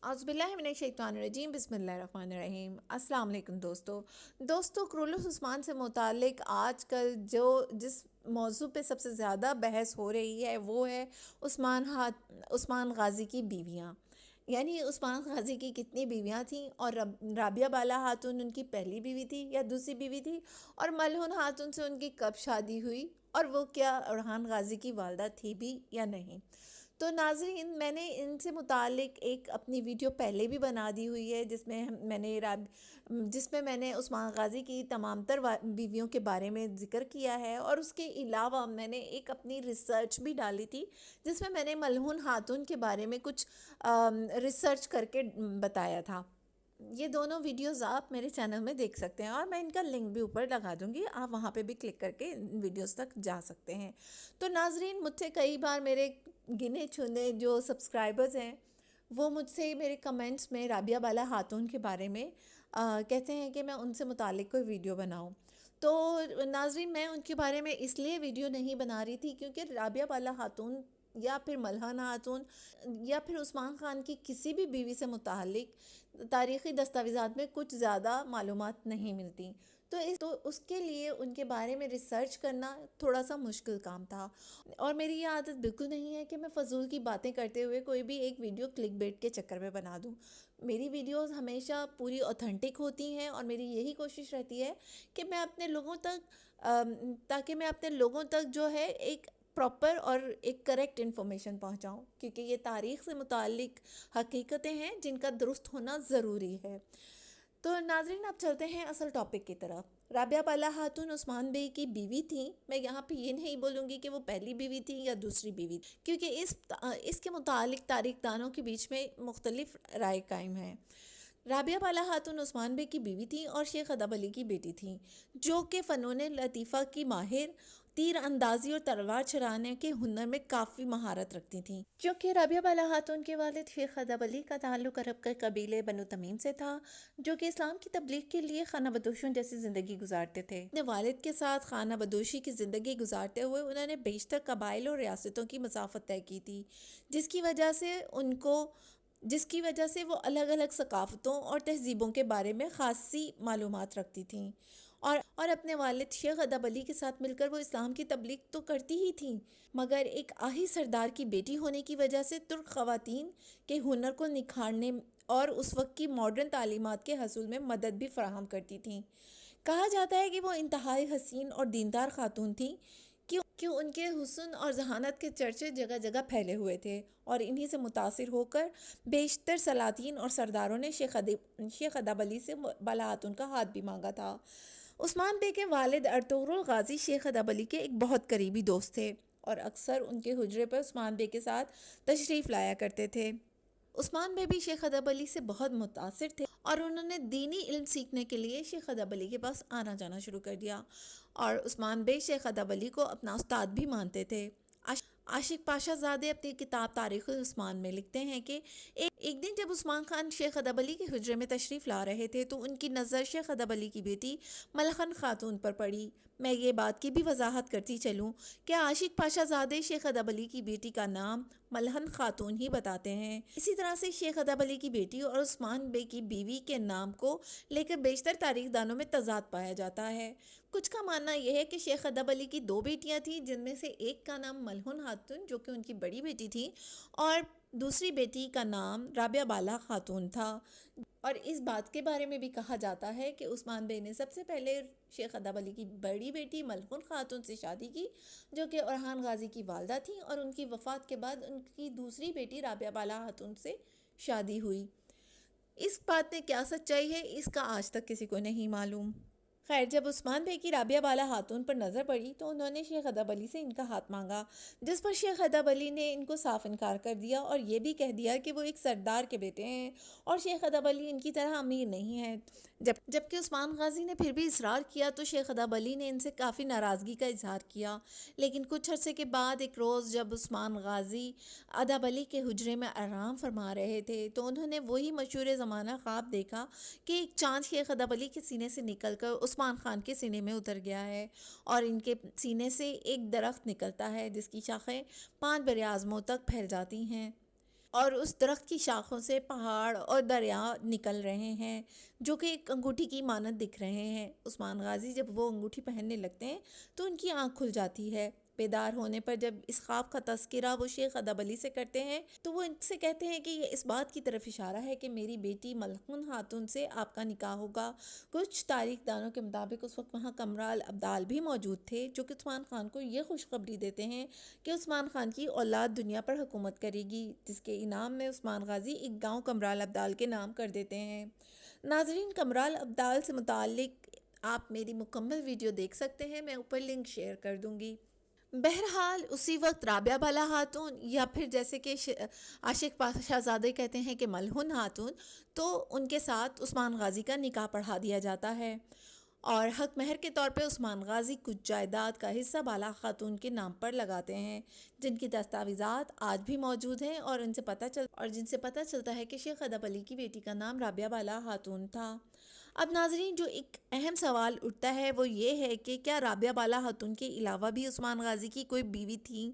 اعوذ باللہ من الشیطان الرجیم، بسم اللہ الرحمن الرحیم۔ السلام علیکم دوستو کرولوس عثمان سے متعلق آج کل جس موضوع پہ سب سے زیادہ بحث ہو رہی ہے وہ ہے عثمان غازی کی بیویاں، یعنی عثمان غازی کی کتنی بیویاں تھیں، اور رابعہ بالا خاتون ان کی پہلی بیوی تھی یا دوسری بیوی تھی، اور ملہون خاتون سے ان کی کب شادی ہوئی، اور وہ کیا ارحان غازی کی والدہ تھی بھی یا نہیں۔ تو ناظرین، میں نے ان سے متعلق ایک اپنی ویڈیو پہلے بھی بنا دی ہوئی ہے جس میں میں نے عثمان غازی کی تمام تر بیویوں کے بارے میں ذکر کیا ہے، اور اس کے علاوہ میں نے ایک اپنی ریسرچ بھی ڈالی تھی جس میں نے ملہون خاتون کے بارے میں کچھ ریسرچ کر کے بتایا تھا۔ یہ دونوں ویڈیوز آپ میرے چینل میں دیکھ سکتے ہیں، اور میں ان کا لنک بھی اوپر لگا دوں گی، آپ وہاں پہ بھی کلک کر کے ان ویڈیوز تک جا سکتے ہیں۔ تو ناظرین، مجھ سے کئی بار میرے گنے چنے جو سبسکرائبرز ہیں وہ مجھ سے میرے کمنٹس میں رابعہ بالا خاتون کے بارے میں کہتے ہیں کہ میں ان سے متعلق کوئی ویڈیو بناؤں۔ تو ناظرین، میں ان کے بارے میں اس لیے ویڈیو نہیں بنا رہی تھی کیونکہ رابعہ بالا خاتون یا پھر ملہانہ خاتون یا پھر عثمان خان کی کسی بھی بیوی سے متعلق تاریخی دستاویزات میں کچھ زیادہ معلومات نہیں ملتی، تو اس کے لیے ان کے بارے میں ریسرچ کرنا تھوڑا سا مشکل کام تھا۔ اور میری یہ عادت بالکل نہیں ہے کہ میں فضول کی باتیں کرتے ہوئے کوئی بھی ایک ویڈیو کلک بیٹ کے چکر میں بنا دوں۔ میری ویڈیوز ہمیشہ پوری اوتھینٹک ہوتی ہیں، اور میری یہی کوشش رہتی ہے کہ میں اپنے لوگوں تک تاکہ میں اپنے لوگوں تک جو ہے ایک پراپر اور ایک کریکٹ انفارمیشن پہنچاؤں، کیونکہ یہ تاریخ سے متعلق حقیقتیں ہیں جن کا درست ہونا ضروری ہے۔ تو ناظرین، اب چلتے ہیں اصل ٹاپک کی طرف۔ رابعہ بالا خاتون عثمان بے کی بیوی تھیں۔ میں یہاں پہ یہ نہیں بولوں گی کہ وہ پہلی بیوی تھی یا دوسری بیوی تھی، کیونکہ اس کے متعلق تاریخ دانوں کے بیچ میں مختلف رائے قائم ہیں۔ رابعہ بالا خاتون عثمان بے کی بیوی تھیں اور شیخ ادب علی کی بیٹی تھیں، جو کہ فنون لطیفہ کی ماہر، تیر اندازی اور تلوار چلانے کے ہنر میں کافی مہارت رکھتی تھیں۔ چونکہ رابعہ بالا خاتون کے والد شیخ ادب علی کا تعلق عرب کے قبیلے بنو تمیم سے تھا، جو کہ اسلام کی تبلیغ کے لیے خانہ بدوشوں جیسی زندگی گزارتے تھے۔ اپنے والد کے ساتھ خانہ بدوشی کی زندگی گزارتے ہوئے انہوں نے بیشتر قبائل اور ریاستوں کی مسافت طے کی تھی، جس کی وجہ سے وہ الگ الگ ثقافتوں اور تہذیبوں کے بارے میں خاصی معلومات رکھتی تھیں، اور اپنے والد شیخ ادب علی کے ساتھ مل کر وہ اسلام کی تبلیغ تو کرتی ہی تھیں، مگر ایک آہی سردار کی بیٹی ہونے کی وجہ سے ترک خواتین کے ہنر کو نکھارنے اور اس وقت کی ماڈرن تعلیمات کے حصول میں مدد بھی فراہم کرتی تھیں۔ کہا جاتا ہے کہ وہ انتہائی حسین اور دیندار خاتون تھیں، کیوں ان کے حسن اور ذہانت کے چرچے جگہ جگہ پھیلے ہوئے تھے، اور انہی سے متاثر ہو کر بیشتر سلاطین اور سرداروں نے شیخ ادب علی سے بالا خاتون کا ہاتھ بھی مانگا تھا۔ عثمان بے کے والد ارطغرل غازی شیخ ادب علی کے ایک بہت قریبی دوست تھے، اور اکثر ان کے حجرے پر عثمان بے کے ساتھ تشریف لایا کرتے تھے۔ عثمان بے بھی شیخ ادب علی سے بہت متاثر تھے، اور انہوں نے دینی علم سیکھنے کے لیے شیخ ادب علی کے پاس آنا جانا شروع کر دیا، اور عثمان بے شیخ ادب علی کو اپنا استاد بھی مانتے تھے۔ عاشق پاشا زادے اپنی کتاب تاریخ عثمان میں لکھتے ہیں کہ ایک دن جب عثمان خان شیخ ادب علی کے حجرے میں تشریف لا رہے تھے تو ان کی نظر شیخ ادب علی کی بیٹی ملخن خاتون پر پڑی۔ میں یہ بات کی بھی وضاحت کرتی چلوں کہ عاشق پاشا زادے شیخ ادب علی کی بیٹی کا نام ملہن خاتون ہی بتاتے ہیں۔ اسی طرح سے شیخ ادب علی کی بیٹی اور عثمان بے کی بیوی کے نام کو لے کر بیشتر تاریخ دانوں میں تضاد پایا جاتا ہے۔ کچھ کا ماننا یہ ہے کہ شیخ ادب علی کی دو بیٹیاں تھیں، جن میں سے ایک کا نام ملہون خاتون جو کہ ان کی بڑی بیٹی تھی، اور دوسری بیٹی کا نام رابعہ بالا خاتون تھا۔ اور اس بات کے بارے میں بھی کہا جاتا ہے کہ عثمان بے نے سب سے پہلے شیخ ادب علی کی بڑی بیٹی ملہون خاتون سے شادی کی، جو کہ ارحان غازی کی والدہ تھیں، اور ان کی وفات کے بعد ان کی دوسری بیٹی رابعہ بالا خاتون سے شادی ہوئی۔ اس بات میں کیا سچائی ہے اس کا آج تک کسی کو نہیں معلوم۔ خیر، جب عثمان بے کی رابعہ بالا خاتون پر نظر پڑی تو انہوں نے شیخ ادب علی سے ان کا ہاتھ مانگا، جس پر شیخ ادب علی نے ان کو صاف انکار کر دیا، اور یہ بھی کہہ دیا کہ وہ ایک سردار کے بیٹے ہیں، اور شیخ ادب علی ان کی طرح امیر نہیں ہیں۔ جبکہ عثمان غازی نے پھر بھی اصرار کیا تو شیخ ادب علی نے ان سے کافی ناراضگی کا اظہار کیا، لیکن کچھ عرصے کے بعد ایک روز جب عثمان غازی ادب علی کے حجرے میں آرام فرما رہے تھے تو انہوں نے وہی مشہور زمانہ خواب دیکھا کہ ایک چاند شیخ ادب علی کے سینے سے نکل کر عثمان خان کے سینے میں اتر گیا ہے، اور ان کے سینے سے ایک درخت نکلتا ہے جس کی شاخیں 5 براعظموں تک پھیل جاتی ہیں۔ اور اس درخت کی شاخوں سے پہاڑ اور دریا نکل رہے ہیں جو کہ ایک انگوٹھی کی مانند دکھ رہے ہیں۔ عثمان غازی جب وہ انگوٹھی پہننے لگتے ہیں تو ان کی آنکھ کھل جاتی ہے۔ بیدار ہونے پر جب اس خواب کا تذکرہ وہ شیخ ادب علی سے کرتے ہیں تو وہ ان سے کہتے ہیں کہ یہ اس بات کی طرف اشارہ ہے کہ میری بیٹی ملہون خاتون سے آپ کا نکاح ہوگا۔ کچھ تاریخ دانوں کے مطابق اس وقت وہاں کمرال ابدال بھی موجود تھے جو کہ عثمان خان کو یہ خوشخبری دیتے ہیں کہ عثمان خان کی اولاد دنیا پر حکومت کرے گی، جس کے انعام میں عثمان غازی ایک گاؤں کمرال ابدال کے نام کر دیتے ہیں۔ ناظرین، کمرال ابدال سے متعلق آپ میری مکمل ویڈیو دیکھ سکتے ہیں، میں اوپر لنک شیئر کر دوں گی۔ بہرحال اسی وقت رابعہ بالا خاتون، یا پھر جیسے کہ عاشق پاشا زادے کہتے ہیں کہ ملہون خاتون، تو ان کے ساتھ عثمان غازی کا نکاح پڑھا دیا جاتا ہے اور حق مہر کے طور پہ عثمان غازی کچھ جائیداد کا حصہ بالا خاتون کے نام پر لگاتے ہیں، جن کی دستاویزات آج بھی موجود ہیں اور جن سے پتہ چلتا ہے کہ شیخ ادب علی کی بیٹی کا نام رابعہ بالا خاتون تھا۔ اب ناظرین، جو ایک اہم سوال اٹھتا ہے وہ یہ ہے کہ کیا رابعہ بالا خاتون کے علاوہ بھی عثمان غازی کی کوئی بیوی تھی؟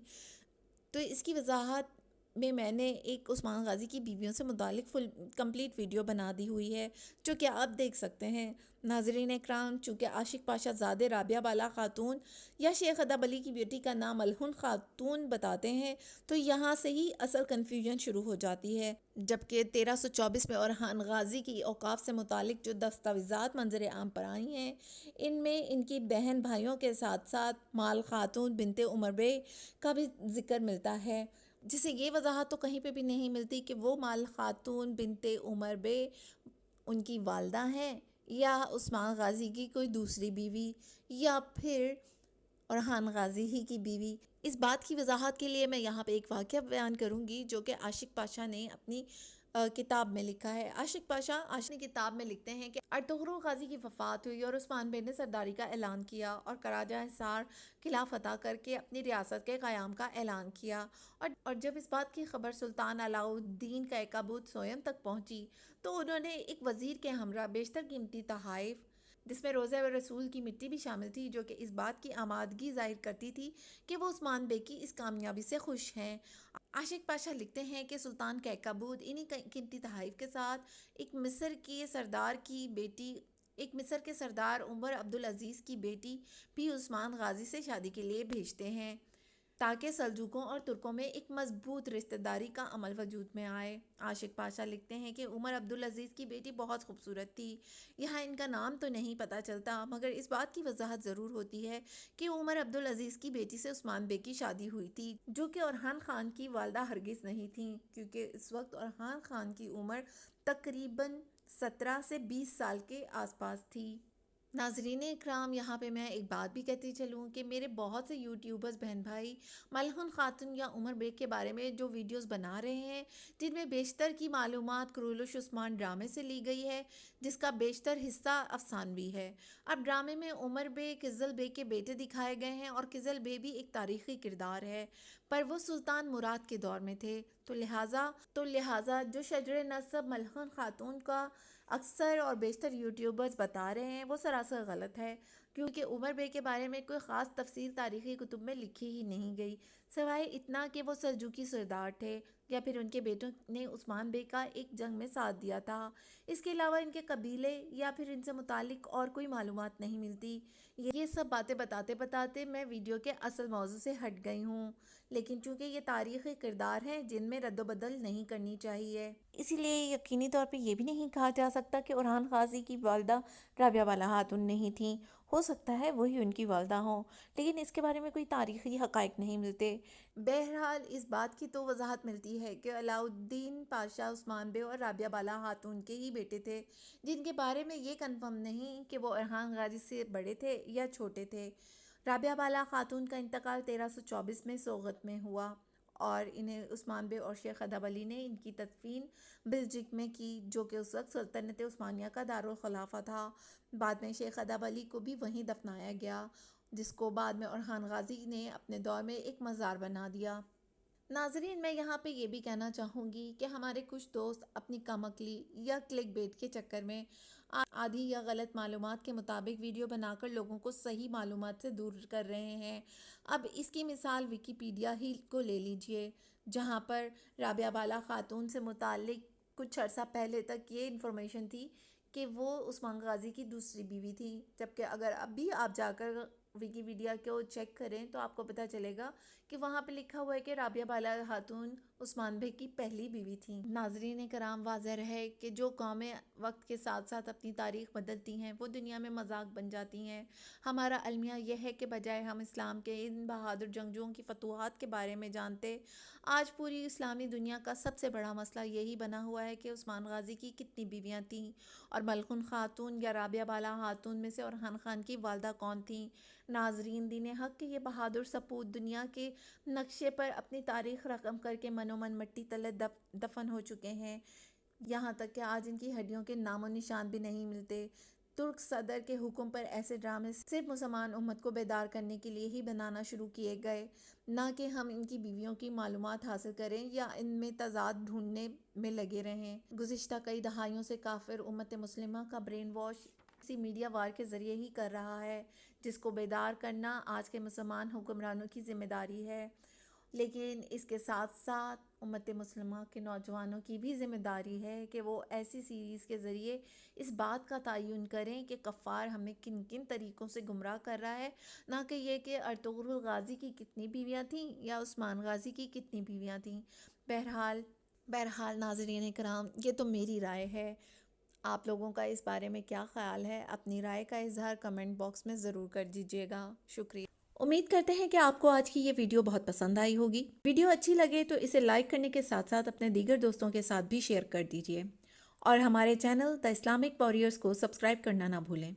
تو اس کی وضاحت میں نے ایک عثمان غازی کی بیویوں سے متعلق فل کمپلیٹ ویڈیو بنا دی ہوئی ہے جو کہ آپ دیکھ سکتے ہیں۔ ناظرین اکرام، چونکہ عاشق پاشا زادے رابعہ بالا خاتون یا شیخ ادب علی کی بیٹی کا نام ملہون خاتون بتاتے ہیں تو یہاں سے ہی اصل کنفیوژن شروع ہو جاتی ہے، جبکہ 1324 میں اورحان غازی کی اوقاف سے متعلق جو دستاویزات منظر عام پر آئی ہیں، ان میں ان کی بہن بھائیوں کے ساتھ ساتھ مال خاتون بنت عمر بے کا بھی ذکر ملتا ہے، جسے یہ وضاحت تو کہیں پہ بھی نہیں ملتی کہ وہ مال خاتون بنت عمر بے ان کی والدہ ہیں یا عثمان غازی کی کوئی دوسری بیوی یا پھر اورحان غازی ہی کی بیوی۔ اس بات کی وضاحت کے لیے میں یہاں پہ ایک واقعہ بیان کروں گی جو کہ عاشق پاشا نے اپنی کتاب میں لکھا ہے۔ عاشق پاشا اپنی کتاب میں لکھتے ہیں کہ ارطغرل غازی کی وفات ہوئی اور عثمان بے نے سرداری کا اعلان کیا اور کراجہ حصار قلعہ فتح کر کے اپنی ریاست کے قیام کا اعلان کیا، اور جب اس بات کی خبر سلطان علاء الدین کیکابوت سویم تک پہنچی تو انہوں نے ایک وزیر کے ہمراہ بیشتر قیمتی تحائف، جس میں روضہ رسول کی مٹی بھی شامل تھی، جو کہ اس بات کی آمادگی ظاہر کرتی تھی کہ وہ عثمان بے کی اس کامیابی سے خوش ہیں۔ عاشق پاشا لکھتے ہیں کہ سلطان کیکابوت انہی قیمتی تحائف کے ساتھ ایک مصر کے سردار عمر عبدالعزیز کی بیٹی بھی عثمان غازی سے شادی کے لیے بھیجتے ہیں تاکہ سلجوقیوں اور ترکوں میں ایک مضبوط رشتہ داری کا عمل وجود میں آئے۔ عاشق پاشا لکھتے ہیں کہ عمر عبدالعزیز کی بیٹی بہت خوبصورت تھی، یہاں ان کا نام تو نہیں پتہ چلتا، مگر اس بات کی وضاحت ضرور ہوتی ہے کہ عمر عبدالعزیز کی بیٹی سے عثمان بے کی شادی ہوئی تھی، جو کہ اورحان خان کی والدہ ہرگز نہیں تھیں، کیونکہ اس وقت اورحان خان کی عمر تقریباً 17 سے 20 سال کے آس پاس تھی۔ ناظرین اکرام، یہاں پہ میں ایک بات بھی کہتی چلوں کہ میرے بہت سے یوٹیوبرز بہن بھائی ملہون خاتون یا عمر بیگ کے بارے میں جو ویڈیوز بنا رہے ہیں، جن میں بیشتر کی معلومات کرولوش عثمان ڈرامے سے لی گئی ہے، جس کا بیشتر حصہ افسانوی ہے۔ اب ڈرامے میں عمر بے قزل بے کے بیٹے دکھائے گئے ہیں اور قزل بے بھی ایک تاریخی کردار ہے، پر وہ سلطان مراد کے دور میں تھے، تو لہٰذا جو شجر نسب ملہون خاتون کا اکثر اور بیشتر یوٹیوبرز بتا رہے ہیں وہ سراسر غلط ہے، کیونکہ عمر بے کے بارے میں کوئی خاص تفصیل تاریخی کتب میں لکھی ہی نہیں گئی، سوائے اتنا کہ وہ سلجوقی سردار تھے یا پھر ان کے بیٹوں نے عثمان بے کا ایک جنگ میں ساتھ دیا تھا۔ اس کے علاوہ ان کے قبیلے یا پھر ان سے متعلق اور کوئی معلومات نہیں ملتی۔ یہ سب باتیں بتاتے میں ویڈیو کے اصل موضوع سے ہٹ گئی ہوں، لیکن چونکہ یہ تاریخی کردار ہیں جن میں رد و بدل نہیں کرنی چاہیے، اسی لیے یقینی طور پہ یہ بھی نہیں کہا جا سکتا کہ اورحان غازی کی والدہ رابعہ بالا خاتون نہیں تھیں، ہو سکتا ہے وہی ان کی والدہ ہوں، لیکن اس کے بارے میں کوئی تاریخی حقائق نہیں ملتے۔ بہرحال اس بات کی تو وضاحت ملتی ہے کہ علاء الدین پاشا عثمان بے اور رابعہ بالا خاتون کے ہی بیٹے تھے، جن کے بارے میں یہ کنفرم نہیں کہ وہ اورحان غازی سے بڑے تھے یا چھوٹے تھے۔ رابعہ بالا خاتون کا انتقال 1324 میں سوغت میں ہوا اور انہیں عثمان بے اور شیخ ادب علی نے ان کی تدفین بلجک میں کی، جو کہ اس وقت سلطنت عثمانیہ کا دارالخلافہ تھا۔ بعد میں شیخ ادب علی کو بھی وہیں دفنایا گیا، جس کو بعد میں اورحان غازی نے اپنے دور میں ایک مزار بنا دیا۔ ناظرین، میں یہاں پہ یہ بھی کہنا چاہوں گی کہ ہمارے کچھ دوست اپنی کم عقلی یا کلک بیٹ کے چکر میں آدھی یا غلط معلومات کے مطابق ویڈیو بنا کر لوگوں کو صحیح معلومات سے دور کر رہے ہیں۔ اب اس کی مثال ویکیپیڈیا ہی کو لے لیجئے، جہاں پر رابعہ بالا خاتون سے متعلق کچھ عرصہ پہلے تک یہ انفارمیشن تھی کہ وہ عثمان غازی کی دوسری بیوی تھی، جبکہ اگر اب بھی آپ جا کر ویکیپیڈیا کو چیک کریں تو آپ کو پتہ چلے گا کہ وہاں پہ لکھا ہوا ہے کہ رابعہ بالا خاتون عثمان بھائی کی پہلی بیوی تھی۔ ناظرین کرام، واضح رہے کہ جو قومیں وقت کے ساتھ ساتھ اپنی تاریخ بدلتی ہیں وہ دنیا میں مذاق بن جاتی ہیں۔ ہمارا المیہ یہ ہے کہ بجائے ہم اسلام کے ان بہادر جنگجوؤں کی فتوحات کے بارے میں جانتے، آج پوری اسلامی دنیا کا سب سے بڑا مسئلہ یہی بنا ہوا ہے کہ عثمان غازی کی کتنی بیویاں تھیں، اور ملخن خاتون یا رابعہ بالا خاتون میں سے اورحان خان کی والدہ کون تھیں۔ ناظرین، دین حق کے یہ بہادر سپوت دنیا کے نقشے پر اپنی تاریخ رقم کر کے من و من مٹی تلے دفن ہو چکے ہیں، یہاں تک کہ آج ان کی ہڈیوں کے نام و نشان بھی نہیں ملتے۔ ترک صدر کے حکم پر ایسے ڈرامے صرف مسلمان امت کو بیدار کرنے کے لیے ہی بنانا شروع کیے گئے، نہ کہ ہم ان کی بیویوں کی معلومات حاصل کریں یا ان میں تضاد ڈھونڈنے میں لگے رہیں۔ گزشتہ کئی دہائیوں سے کافر امت مسلمہ کا برین واش اسی میڈیا وار کے ذریعے ہی کر رہا ہے، جس کو بیدار کرنا آج کے مسلمان حکمرانوں کی ذمہ داری ہے، لیکن اس کے ساتھ ساتھ امت مسلمہ کے نوجوانوں کی بھی ذمہ داری ہے کہ وہ ایسی سیریز کے ذریعے اس بات کا تعین کریں کہ کفار ہمیں کن کن طریقوں سے گمراہ کر رہا ہے، نہ کہ یہ کہ ارطغرل غازی کی کتنی بیویاں تھیں یا عثمان غازی کی کتنی بیویاں تھیں۔ بہرحال ناظرین کرام، یہ تو میری رائے ہے، آپ لوگوں کا اس بارے میں کیا خیال ہے؟ اپنی رائے کا اظہار کمنٹ باکس میں ضرور کر دیجیے گا۔ شکریہ۔ امید کرتے ہیں کہ آپ کو آج کی یہ ویڈیو بہت پسند آئی ہوگی۔ ویڈیو اچھی لگے تو اسے لائک کرنے کے ساتھ ساتھ اپنے دیگر دوستوں کے ساتھ بھی شیئر کر دیجیے، اور ہمارے چینل دی اسلامک واریئرز کو سبسکرائب کرنا نہ بھولیں۔